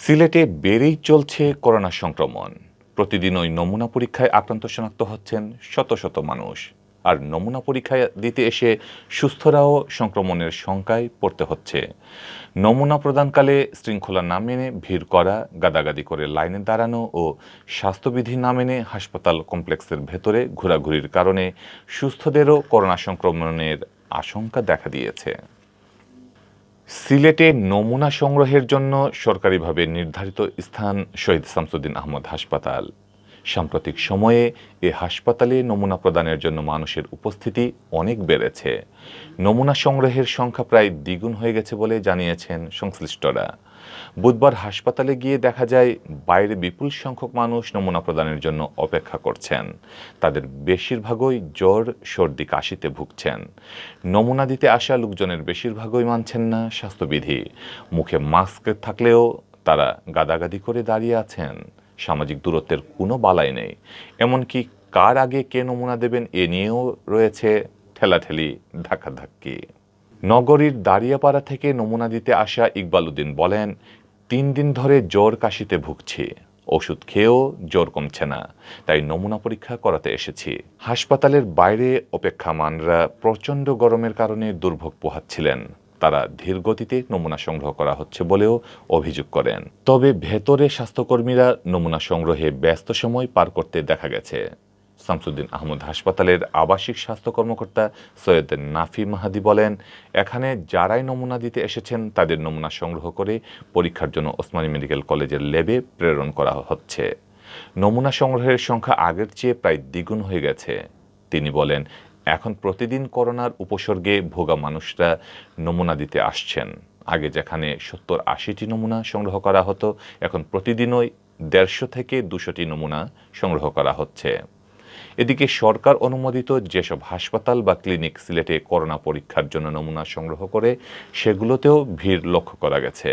সিলেটে বেড়েই চলছে করোনা সংক্রমণ। প্রতিদিন ওই নমুনা পরীক্ষায় আক্রান্ত শনাক্ত হচ্ছেন শত শত মানুষ। আর নমুনা পরীক্ষা দিতে এসে সুস্থরাও সংক্রমণের শঙ্কায় পড়তে হচ্ছে। নমুনা প্রদানকালে শৃঙ্খলা না মেনে ভিড় করা, গাদাগাদি করে লাইনে দাঁড়ানো ও স্বাস্থ্যবিধি না মেনে হাসপাতাল কমপ্লেক্সের ভেতরে ঘোরাঘুরির কারণে সুস্থদেরও করোনা সংক্রমণের আশঙ্কা দেখা দিয়েছে। সিলেটে নমুনা সংগ্রহের জন্য সরকারিভাবে নির্ধারিত স্থান শহীদ শামসুদ্দিন আহমদ হাসপাতাল। সাম্প্রতিক সময়ে এ হাসপাতালে নমুনা প্রদানের জন্য মানুষের উপস্থিতি অনেক বেড়েছে। নমুনা সংগ্রহের সংখ্যা প্রায় দ্বিগুণ হয়ে গেছে বলে জানিয়েছেন সংশ্লিষ্টরা। বুধবার হাসপাতালে গিয়ে দেখা যায় বাইরে বিপুল সংখ্যক মানুষ নমুনা প্রদানের জন্য অপেক্ষা করছেন। তাদের বেশিরভাগই জ্বর, সর্দি, কাশিতে ভুগছেন। নমুনা দিতে আসা লোকজনের বেশিরভাগই মানছেন না স্বাস্থ্যবিধি। মুখে মাস্ক থাকলেও তারা গাদাগাদি করে দাঁড়িয়ে আছেন। সামাজিক দূরত্বের কোনো বালাই নেই। এমনকি কার আগে কে নমুনা দেবেন এ নিয়েও রয়েছে ঠেলাঠেলি, ধাক্কাধাক্কি। নগরীর দাঁড়িয়াপাড়া থেকে নমুনা দিতে আসা ইকবাল উদ্দিন বলেন, ৩ দিন ধরে জ্বর, কাশিতে ভুগছি। ওষুধ খেয়েও জ্বর কমছে না, তাই নমুনা পরীক্ষা করাতে এসেছি। হাসপাতালের বাইরে অপেক্ষমানরা প্রচণ্ড গরমের কারণে দুর্ভোগ পোহাচ্ছিলেন। তারা ধীর গতিতে নমুনা সংগ্রহ করা হচ্ছে বলেও অভিযোগ করেন। তবে ভেতরে স্বাস্থ্যকর্মীরা নমুনা সংগ্রহে ব্যস্ত সময় পার করতে দেখা গেছে। শামসুদ্দিন আহমদ হাসপাতালের আবাসিক স্বাস্থ্য কর্মকর্তা সৈয়দ নাফি মাহাদি বলেন, এখানে যারাই নমুনা দিতে এসেছেন তাদের নমুনা সংগ্রহ করে পরীক্ষার জন্য ওসমানী মেডিকেল কলেজের ল্যাবে প্রেরণ করা হচ্ছে। নমুনা সংগ্রহের সংখ্যা আগের চেয়ে প্রায় দ্বিগুণ হয়ে গেছে। তিনি বলেন, এখন প্রতিদিন করোনার উপসর্গে ভোগা মানুষরা নমুনা দিতে আসছেন। আগে যেখানে ৭০-৮০টি নমুনা সংগ্রহ করা হতো, এখন প্রতিদিনই ১৫০ থেকে ২০০টি নমুনা সংগ্রহ করা হচ্ছে। এদিকে সরকার অনুমোদিত যেসব হাসপাতাল বা ক্লিনিক সিলেটে করোনা পরীক্ষার জন্য নমুনা সংগ্রহ করে, সেগুলোতেও ভিড় লক্ষ্য করা গেছে।